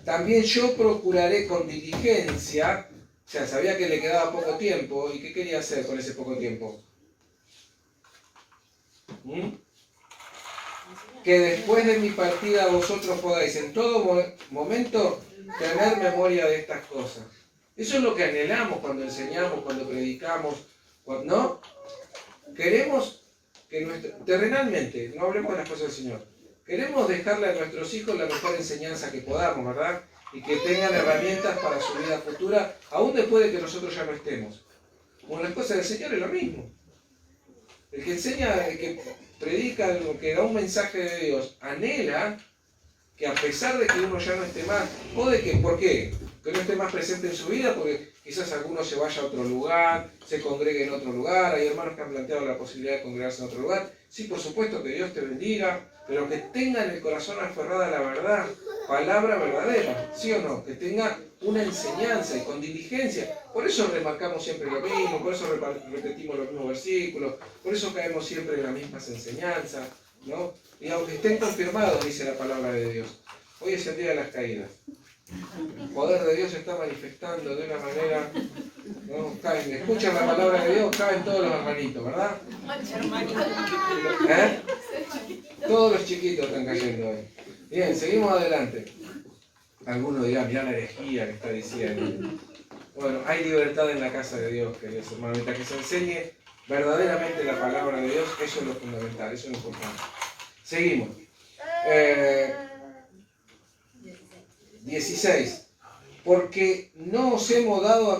[SPEAKER 1] También yo procuraré con diligencia, o sea, sabía que le quedaba poco tiempo, ¿y qué quería hacer con ese poco tiempo? Que después de mi partida vosotros podáis en todo momento tener memoria de estas cosas. Eso es lo que anhelamos cuando enseñamos, cuando predicamos, ¿no? Queremos que terrenalmente, no hablemos de las cosas del Señor, queremos dejarle a nuestros hijos la mejor enseñanza que podamos, ¿verdad? Y que tengan herramientas para su vida futura, aún después de que nosotros ya no estemos. Con las cosas del Señor es lo mismo. El que enseña, el que predica, el que da un mensaje de Dios, anhela que a pesar de que uno ya no esté más, o de que, ¿por qué? Que no esté más presente en su vida, porque quizás alguno se vaya a otro lugar, se congregue en otro lugar, hay hermanos que han planteado la posibilidad de congregarse en otro lugar. Sí, por supuesto, que Dios te bendiga, pero que tenga en el corazón aferrada la verdad, palabra verdadera, ¿sí o no? Que tenga una enseñanza y con diligencia. Por eso remarcamos siempre lo mismo, por eso repetimos los mismos versículos, por eso caemos siempre en las mismas enseñanzas, ¿no? Y aunque estén confirmados, dice la palabra de Dios, hoy es el día de las caídas. El poder de Dios se está manifestando de una manera, ¿no? Caen, escuchan la palabra de Dios, caen todos los hermanitos, ¿verdad? ¿Eh? Todos los chiquitos están cayendo hoy. Bien, seguimos adelante. Algunos dirán, mirá la herejía que está diciendo. Bueno, hay libertad en la casa de Dios, queridos hermanos. Mientras que se enseñe verdaderamente la palabra de Dios, eso es lo fundamental, eso es lo importante. Seguimos. 16. Porque no os hemos dado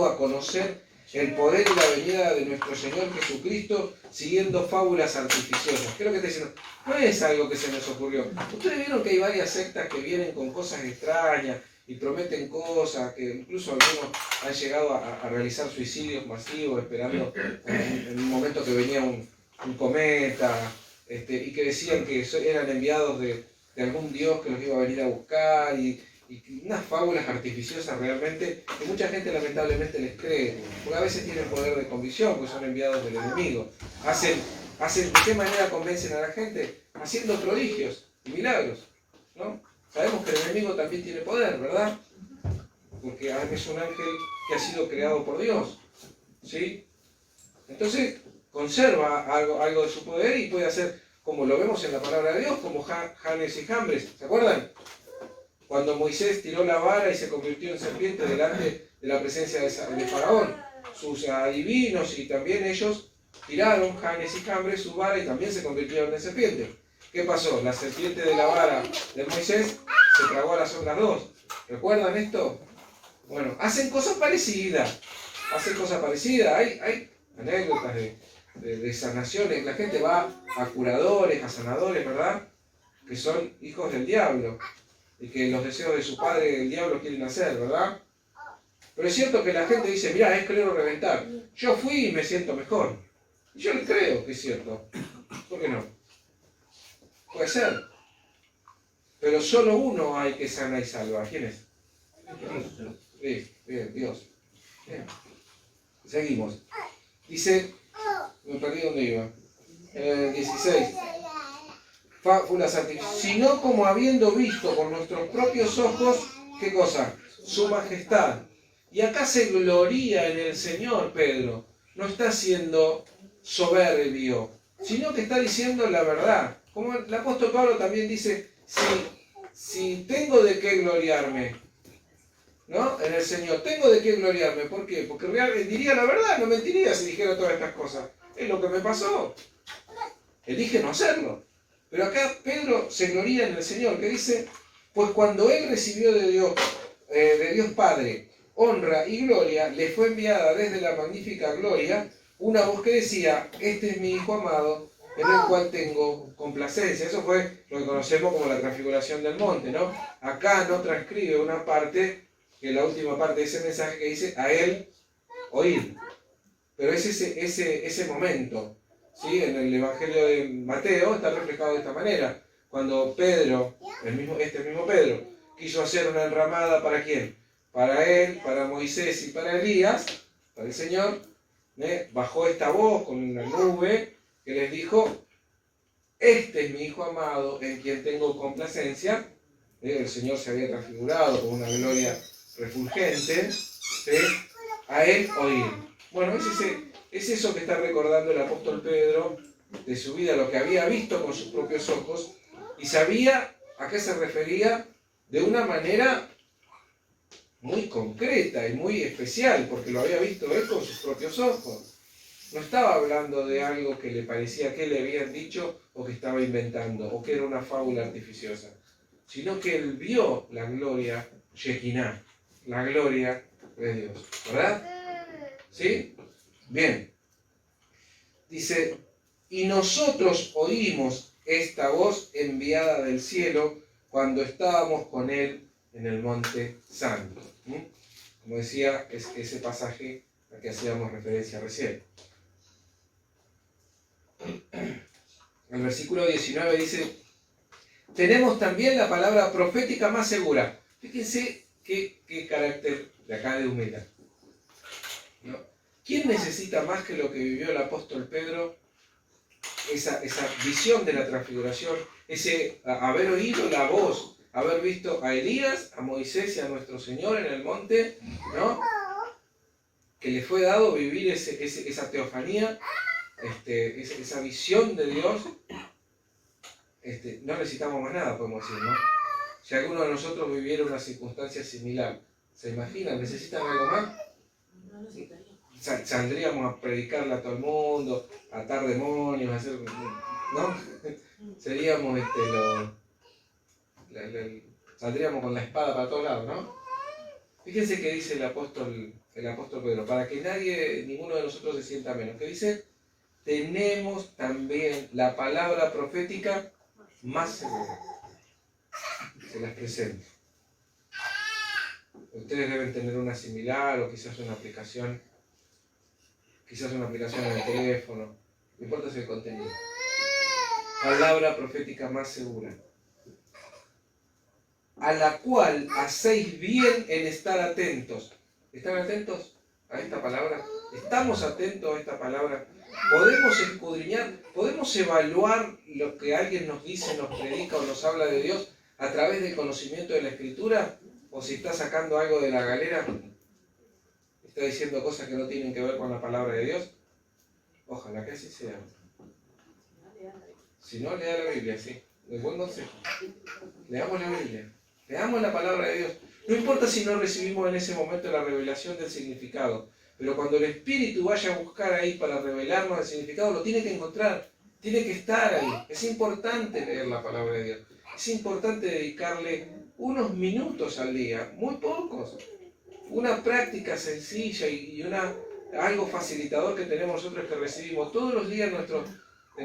[SPEAKER 1] a conocer el poder y la venida de nuestro Señor Jesucristo siguiendo fábulas artificiosas. ¿Qué es lo que está diciendo? No es algo que se nos ocurrió. Ustedes vieron que hay varias sectas que vienen con cosas extrañas y prometen cosas, que incluso algunos han llegado a realizar suicidios masivos esperando en un momento que venía un cometa, y que decían que eran enviados de algún dios que los iba a venir a buscar, y unas fábulas artificiosas realmente que mucha gente lamentablemente les cree, porque a veces tienen poder de convicción, porque son enviados del enemigo. ¿De qué manera convencen a la gente? Haciendo prodigios y milagros, ¿no? Sabemos que el enemigo también tiene poder, ¿verdad? Porque es un ángel que ha sido creado por Dios, ¿sí? Entonces conserva algo de su poder y puede hacer, como lo vemos en la palabra de Dios, como Janes y Jambres, ¿se acuerdan? Cuando Moisés tiró la vara y se convirtió en serpiente delante de la presencia de Faraón, sus adivinos y también ellos tiraron, Janes y Jambres, su vara y también se convirtieron en serpiente. ¿Qué pasó? La serpiente de la vara de Moisés se tragó a las otras dos. ¿Recuerdan esto? Bueno, hacen cosas parecidas. Hay anécdotas de sanaciones. La gente va a curadores, a sanadores, ¿verdad? Que son hijos del diablo. Y que los deseos de su padre, el diablo, quieren hacer, ¿verdad? Pero es cierto que la gente dice, mirá, es creer o reventar. Yo fui y me siento mejor. Y yo les creo que es cierto. ¿Por qué no? Puede ser. Pero solo uno hay que sana y salva. ¿Quién es? Sí, bien, Dios. Bien. Seguimos. Dice, me perdí dónde iba. 16. Fábulas artificiales. Sino como habiendo visto con nuestros propios ojos, ¿qué cosa? Su majestad. Y acá se gloría en el Señor, Pedro. No está siendo soberbio, sino que está diciendo la verdad. Como el apóstol Pablo también dice, si tengo de qué gloriarme, ¿no? En el Señor, tengo de qué gloriarme. ¿Por qué? Porque realmente diría la verdad, no mentiría si dijera todas estas cosas. Es lo que me pasó. Elige no hacerlo. Pero acá Pedro se gloría en el Señor, que dice, pues cuando él recibió de Dios Padre, honra y gloria, le fue enviada desde la magnífica gloria una voz que decía, este es mi Hijo amado, en el cual tengo complacencia. Eso fue lo que conocemos como la transfiguración del monte, ¿no? Acá no transcribe una parte, que es la última parte de ese mensaje que dice, a él oír. Pero es ese momento, ¿sí? En el Evangelio de Mateo está reflejado de esta manera. Cuando Pedro, este mismo Pedro, quiso hacer una enramada, ¿para quién? Para él, para Moisés y para Elías, para el Señor, bajó esta voz con una nube que les dijo, este es mi Hijo amado en quien tengo complacencia. El Señor se había transfigurado con una gloria refulgente, ¿sí? A él oír. Bueno, es eso que está recordando el apóstol Pedro de su vida, lo que había visto con sus propios ojos, y sabía a qué se refería de una manera muy concreta y muy especial, porque lo había visto él con sus propios ojos. No estaba hablando de algo que le parecía que le habían dicho o que estaba inventando o que era una fábula artificiosa, sino que él vio la gloria Shekinah, la gloria de Dios, ¿verdad? ¿Sí? Bien. Dice, y nosotros oímos esta voz enviada del cielo cuando estábamos con él en el monte santo. Como decía, es ese pasaje al que hacíamos referencia recién. El versículo 19 dice, tenemos también la palabra profética más segura. Fíjense qué carácter de acá de humildad, ¿no? ¿Quién necesita más que lo que vivió el apóstol Pedro? Esa visión de la transfiguración, ese haber oído la voz, haber visto a Elías, a Moisés y a nuestro Señor en el monte, ¿no? Que le fue dado vivir esa teofanía, esa visión de Dios. No necesitamos más nada, podemos decir, ¿no? Si alguno de nosotros viviera una circunstancia similar, ¿se imaginan? ¿Necesitan algo más?
[SPEAKER 3] No necesitaría.
[SPEAKER 1] Saldríamos a predicarle a todo el mundo, a atar demonios, a hacer, ¿no? Seríamos saldríamos con la espada para todos lados, ¿no? Fíjense que dice el apóstol Pedro, para que ninguno de nosotros se sienta menos, que dice, tenemos también la palabra profética más segura. Se las presento. Ustedes deben tener una similar o quizás una aplicación en el teléfono. No importa si el contenido. Palabra profética más segura, a la cual hacéis bien en estar atentos. ¿Están atentos a esta palabra? ¿Estamos atentos a esta palabra? ¿Podemos escudriñar? ¿Podemos evaluar lo que alguien nos dice, nos predica o nos habla de Dios a través del conocimiento de la Escritura? ¿O si está sacando algo de la galera? ¿Está diciendo cosas que no tienen que ver con la palabra de Dios? Ojalá que así sea. Si no, lea la Biblia, sí. De buen consejo. Leamos la Biblia. Leamos la palabra de Dios. No importa si no recibimos en ese momento la revelación del significado, pero cuando el Espíritu vaya a buscar ahí para revelarnos el significado, lo tiene que encontrar, tiene que estar ahí. Es importante leer la palabra de Dios. Es importante dedicarle unos minutos al día, muy pocos. Una práctica sencilla y algo facilitador que tenemos nosotros que recibimos todos los días en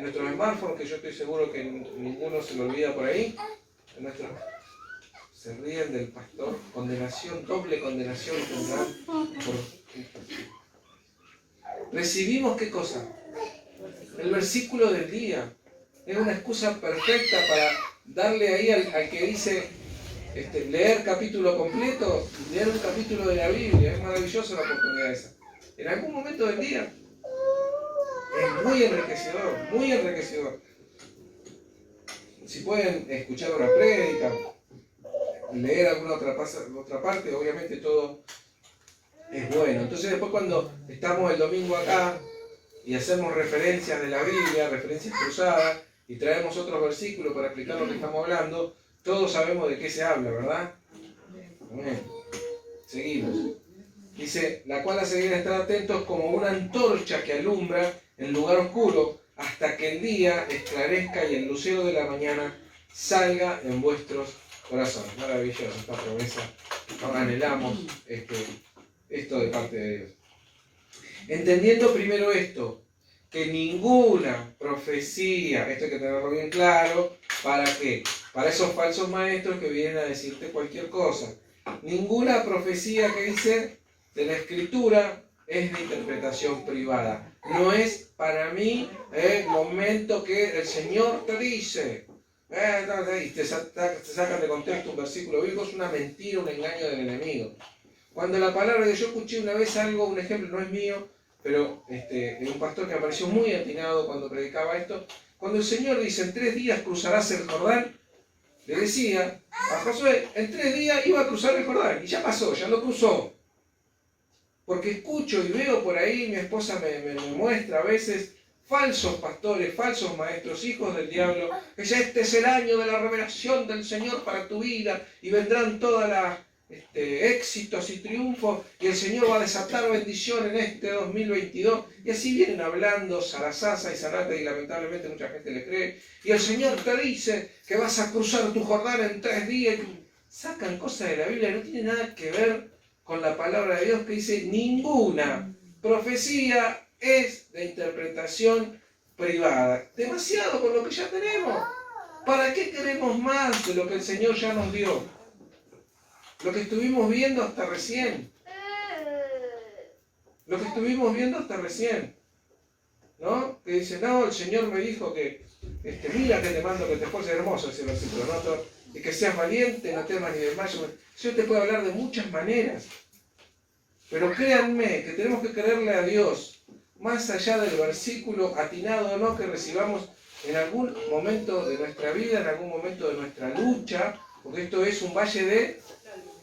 [SPEAKER 1] nuestros smartphones, que yo estoy seguro que ninguno se lo olvida por ahí. Se ríen del pastor. Condenación, doble condenación tendrán por... Recibimos ¿qué cosa? El versículo del día. Es una excusa perfecta para darle ahí al que dice leer capítulo completo, leer un capítulo de la Biblia. Es maravillosa la oportunidad esa. En algún momento del día. Es muy enriquecedor, muy enriquecedor. Si pueden escuchar una prédica, leer alguna otra parte, obviamente todo es bueno. Entonces después cuando estamos el domingo acá y hacemos referencias de la Biblia, referencias cruzadas, y traemos otros versículos para explicar lo que estamos hablando, todos sabemos de qué se habla, ¿verdad? Amén. Seguimos. Dice, la cual hace bien estar atentos como una antorcha que alumbra en lugar oscuro hasta que el día esclarezca y el lucero de la mañana salga en vuestros corazones. Maravillosa esta promesa. Ahora anhelamos esto de parte de Dios. Entendiendo primero esto, que ninguna profecía, esto hay que tenerlo bien claro, ¿para qué? Para esos falsos maestros que vienen a decirte cualquier cosa. Ninguna profecía que dice de la Escritura es de interpretación privada. No es para mí el momento que el Señor te dice. Y te sacan de contexto un versículo bíblico, es una mentira, un engaño del enemigo. Cuando la palabra de Dios, yo escuché una vez algo, un ejemplo, no es mío, pero un pastor que me pareció muy atinado cuando predicaba esto. Cuando el Señor dice, en 3 días cruzarás el Jordán, le decía a Josué, en 3 días iba a cruzar el Jordán, y ya pasó, ya lo cruzó. Porque escucho y veo por ahí, mi esposa me muestra a veces, falsos pastores, falsos maestros, hijos del diablo, que ya este es el año de la revelación del Señor para tu vida, y vendrán todas las éxitos y triunfos, y el Señor va a desatar bendición en este 2022, y así vienen hablando zarazasa y zarata, y lamentablemente mucha gente le cree, y el Señor te dice que vas a cruzar tu Jordán en 3 días, sacan cosas de la Biblia, no tiene nada que ver con la palabra de Dios, que dice, ninguna profecía es de interpretación privada. Demasiado con lo que ya tenemos. ¿Para qué queremos más de lo que el Señor ya nos dio? Lo que estuvimos viendo hasta recién. Lo que estuvimos viendo hasta recién. ¿No? Que dice, no, el Señor me dijo que, mira que te mando que te esfuerces, hermoso ese versículo, ¿no? Y que seas valiente, no temas ni desmayes. El Señor te puede hablar de muchas maneras. Pero créanme que tenemos que creerle a Dios, más allá del versículo atinado o no que recibamos en algún momento de nuestra vida, en algún momento de nuestra lucha, porque esto es un valle de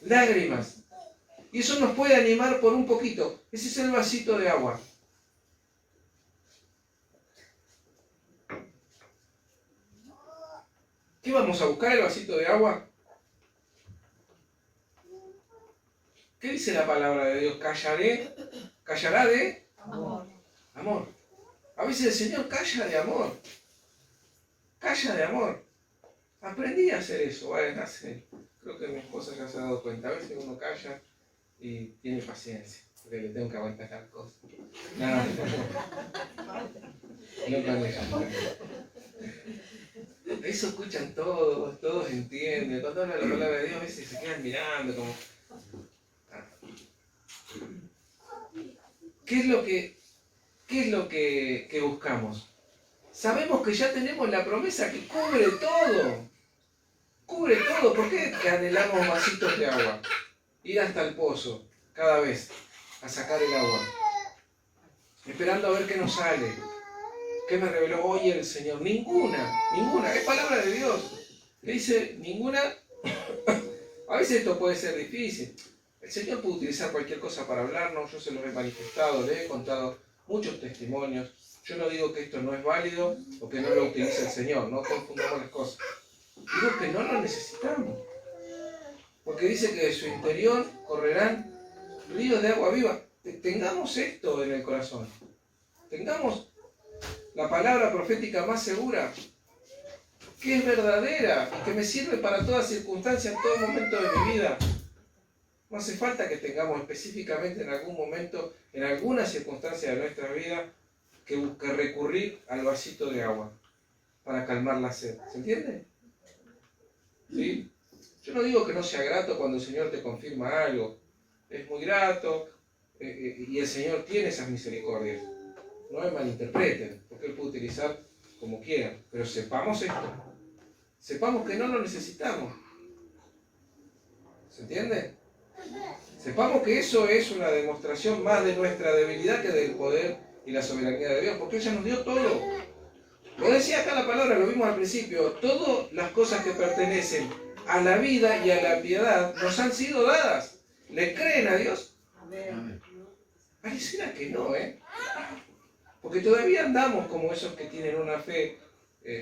[SPEAKER 1] lágrimas. Y eso nos puede animar por un poquito. Ese es el vasito de agua. ¿Qué vamos a buscar, el vasito de agua? ¿Qué dice la palabra de Dios? ¿Callará de? Amor. A veces el Señor calla de amor. Calla de amor. Aprendí a hacer eso. Creo que mi esposa ya se ha dado cuenta. A veces uno calla y tiene paciencia, porque le tengo que aguantar las cosas. No manejan. Eso escuchan todos entienden. Cuando habla la palabra de Dios a veces se quedan mirando como... ¿Qué es lo que buscamos? Sabemos que ya tenemos la promesa que cubre todo. Cubre todo. ¿Por qué anhelamos vasitos de agua? Ir hasta el pozo cada vez a sacar el agua. Esperando a ver qué nos sale. ¿Qué me reveló hoy el Señor? Ninguna. Es palabra de Dios. Le dice ninguna. A veces esto puede ser difícil. El Señor puede utilizar cualquier cosa para hablarnos. Yo se los he manifestado, les he contado muchos testimonios. Yo no digo que esto no es válido o que no lo utilice el Señor. No confundamos las cosas. Digo que no lo necesitamos. Porque dice que de su interior correrán ríos de agua viva. Tengamos esto en el corazón. Tengamos la palabra profética más segura, que es verdadera y que me sirve para toda circunstancia, en todo momento de mi vida. No hace falta que tengamos específicamente en algún momento, en alguna circunstancia de nuestra vida, que recurrir al vasito de agua para calmar la sed. ¿Se entiende? ¿Sí? Yo no digo que no sea grato cuando el Señor te confirma algo. Es muy grato y el Señor tiene esas misericordias. No me malinterpreten, porque Él puede utilizar como quiera. Pero sepamos esto. Sepamos que no lo necesitamos. ¿Se entiende? Sepamos que eso es una demostración más de nuestra debilidad que del poder y la soberanía de Dios, porque ella nos dio todo. Lo decía acá la palabra, lo vimos al principio, todas las cosas que pertenecen a la vida y a la piedad nos han sido dadas. ¿Le creen a Dios? Pareciera que no, porque todavía andamos como esos que tienen una fe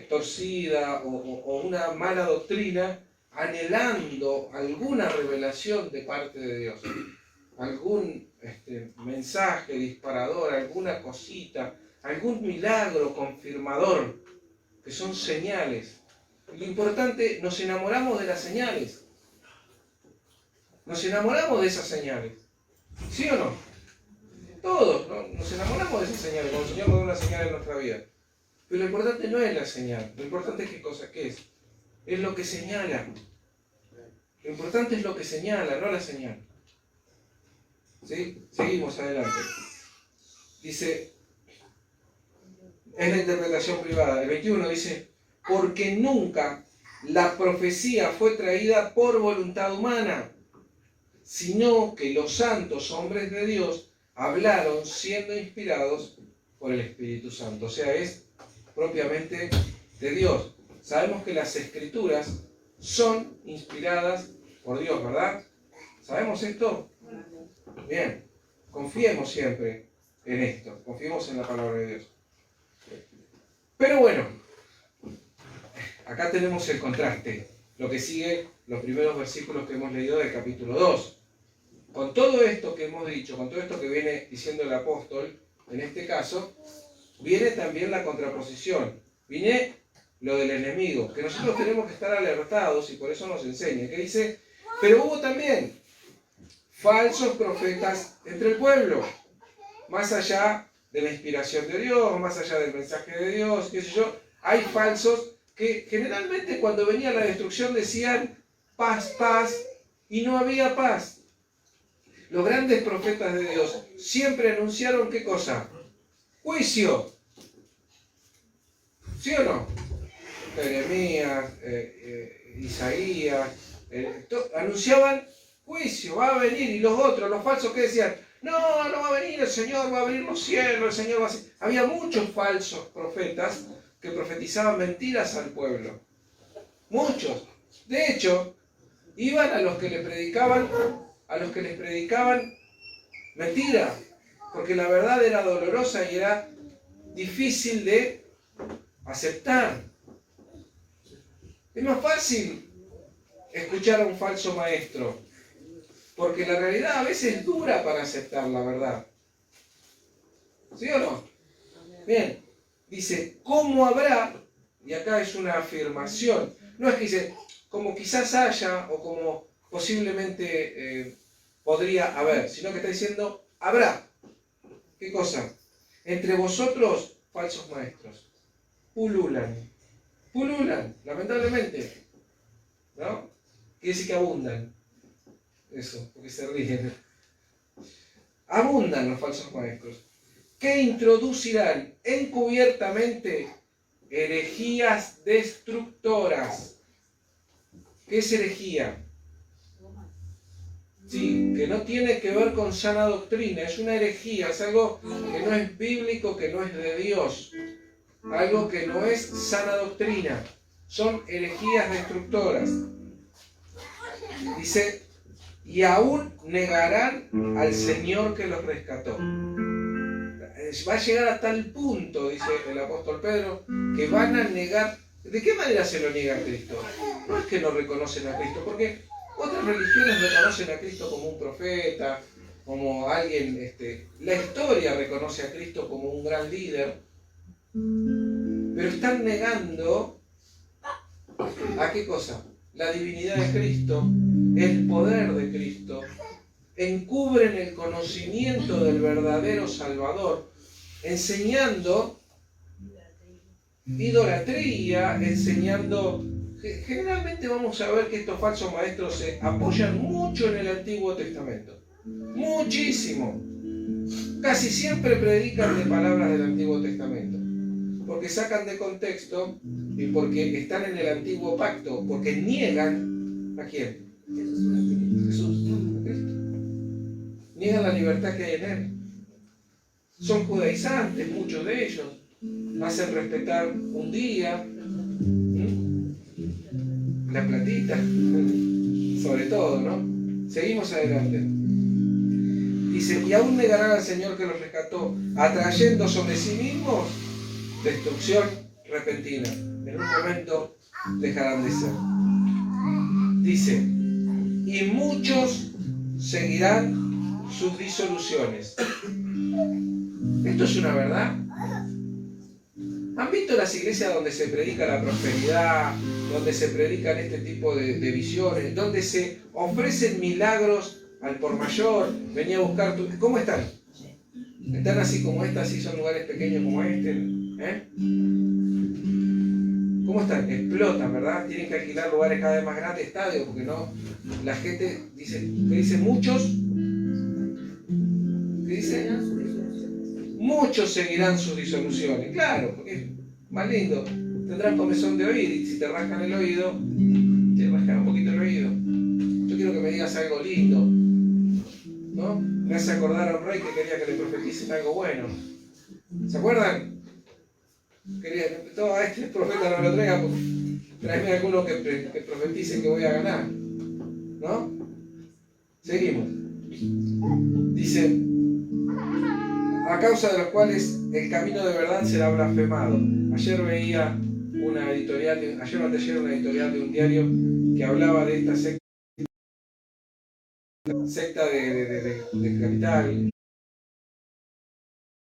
[SPEAKER 1] torcida o una mala doctrina, anhelando alguna revelación de parte de Dios, algún mensaje disparador, alguna cosita, algún milagro confirmador, que son señales. Lo importante, nos enamoramos de las señales. Nos enamoramos de esas señales. ¿Sí o no? Todos, ¿no? Nos enamoramos de esas señales, cuando el Señor nos da una señal en nuestra vida. Pero lo importante no es la señal, lo importante es qué cosa que es. Es lo que señala. Lo importante es lo que señala, no la señal. ¿Sí? Seguimos adelante. Dice, es la interpretación privada. El 21 dice, porque nunca la profecía fue traída por voluntad humana, sino que los santos hombres de Dios hablaron siendo inspirados por el Espíritu Santo. O sea, es propiamente de Dios. Sabemos que las Escrituras son inspiradas por Dios, ¿verdad? ¿Sabemos esto? Bien, confiemos siempre en esto, confiemos en la palabra de Dios. Pero bueno, acá tenemos el contraste, lo que sigue los primeros versículos que hemos leído del capítulo 2. Con todo esto que hemos dicho, con todo esto que viene diciendo el apóstol, en este caso, viene también la contraposición, viene lo del enemigo, que nosotros tenemos que estar alertados y por eso nos enseña, que dice, pero hubo también falsos profetas entre el pueblo, más allá de la inspiración de Dios, más allá del mensaje de Dios, qué sé yo, hay falsos que generalmente cuando venía la destrucción decían paz, paz, y no había paz. Los grandes profetas de Dios siempre anunciaron ¿qué cosa? Juicio. ¿Sí o no? Jeremías, Isaías, anunciaban juicio, va a venir, y los otros, los falsos que decían, no va a venir el Señor, va a abrir los cielos, el Señor va a... Había muchos falsos profetas que profetizaban mentiras al pueblo. Muchos. De hecho, iban a los que les predicaban mentira, porque la verdad era dolorosa y era difícil de aceptar. Es más fácil escuchar a un falso maestro, porque la realidad a veces es dura para aceptar la verdad. ¿Sí o no? Bien, dice, ¿cómo habrá? Y acá es una afirmación. No es que dice, como quizás haya, o como posiblemente podría haber, sino que está diciendo, habrá. ¿Qué cosa? Entre vosotros, falsos maestros. Pululan, lamentablemente. ¿No? Quiere decir que abundan. Eso, porque se ríen. Abundan los falsos maestros, que introducirán encubiertamente herejías destructoras. ¿Qué es herejía? Sí, que no tiene que ver con sana doctrina, es una herejía, es algo que no es bíblico, que no es de Dios, algo que no es sana doctrina, son herejías destructoras. Dice, y aún negarán al Señor que los rescató. Va a llegar a tal punto, dice el apóstol Pedro, que van a negar. ¿De qué manera se lo niega a Cristo? No es que no reconocen a Cristo, porque otras religiones reconocen a Cristo como un profeta, como alguien, la historia reconoce a Cristo como un gran líder, pero están negando ¿a qué cosa? La divinidad de Cristo, el poder de Cristo, encubren el conocimiento del verdadero Salvador, enseñando idolatría, enseñando. Generalmente vamos a ver que estos falsos maestros se apoyan mucho en el Antiguo Testamento. Muchísimo. Casi siempre predican de palabras del Antiguo Testamento. Porque sacan de contexto y porque están en el Antiguo Pacto. Porque niegan ¿a quién? Jesús, a Cristo. Niegan la libertad que hay en Él. Son judaizantes, muchos de ellos. Hacen respetar un día. La platita, sobre todo, ¿no? Seguimos adelante. Dice, y aún negarán al Señor que los rescató, atrayendo sobre sí mismos destrucción repentina. En un momento dejarán de ser. Dice, y muchos seguirán sus disoluciones. ¿Esto es una verdad? ¿Han visto las iglesias donde se predica la prosperidad, donde se predican este tipo de visiones, donde se ofrecen milagros al por mayor? Venía a buscar tu... ¿Cómo están? ¿Están así como esta? ¿Así son lugares pequeños como este? ¿Cómo están? Explotan, ¿verdad? Tienen que alquilar lugares cada vez más grandes, estadios, porque no... La gente dice... ¿Qué dice? Muchos... ¿Qué dice? Muchos seguirán sus disoluciones, claro, porque es más lindo. Tendrán comezón de oír y si te rascan el oído, te rascan un poquito el oído. Yo quiero que me digas algo lindo, ¿no? Me hace acordar a un rey que quería que le profeticen algo bueno. ¿Se acuerdan? Quería que todo este profeta no me lo traiga, porque tráeme alguno que profetice que voy a ganar, ¿no? Seguimos. Dice, a causa de los cuales el camino de verdad será blasfemado. Ayer veía una editorial, ayer o anteayer una editorial de un diario que hablaba de esta secta de capital,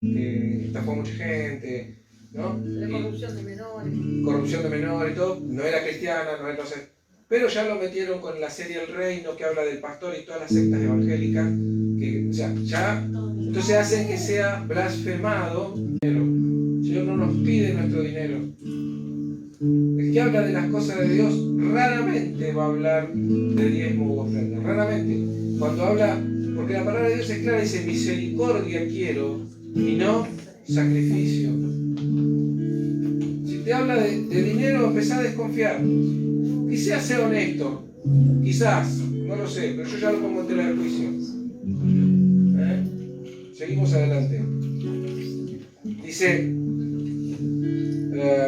[SPEAKER 1] que estafó a mucha gente, ¿no?
[SPEAKER 3] De corrupción de menores.
[SPEAKER 1] Corrupción de menores y todo, no era cristiana, no era, entonces, pero ya lo metieron con la serie El Reino, que habla del pastor y todas las sectas evangélicas, que, o sea, ya, entonces hacen que sea blasfemado. El Señor no nos pide nuestro dinero. El que habla de las cosas de Dios raramente va a hablar de diezmo u ofrenda, raramente. Cuando habla, porque la palabra de Dios es clara, dice misericordia quiero y no sacrificio. Si te habla de dinero, empezá a desconfiar. Quizás sea honesto, quizás, no lo sé, pero yo ya lo pongo en tela de juicio. Seguimos adelante. Dice,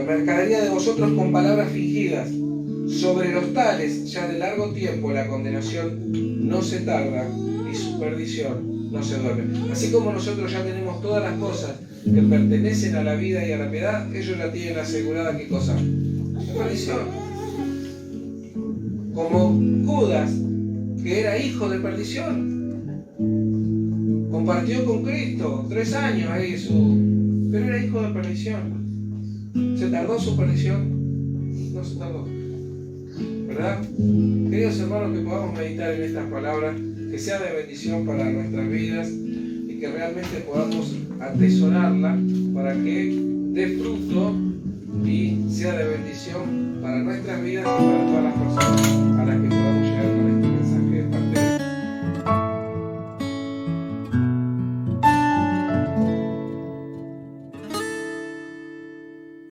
[SPEAKER 1] mercadería de vosotros con palabras fingidas. Sobre los tales, ya de largo tiempo, la condenación no se tarda y su perdición no se duerme. Así como nosotros ya tenemos todas las cosas que pertenecen a la vida y a la piedad, ellos la tienen asegurada, ¿qué cosa? La perdición. Como Judas, que era hijo de perdición, compartió con Cristo 3 años ahí pero era hijo de perdición. ¿Se tardó su perdición? No se tardó. ¿verdad? Queridos hermanos, que podamos meditar en estas palabras, que sea de bendición para nuestras vidas y que realmente podamos atesorarla para que dé fruto y sea de bendición para nuestras vidas y para todas las personas a las que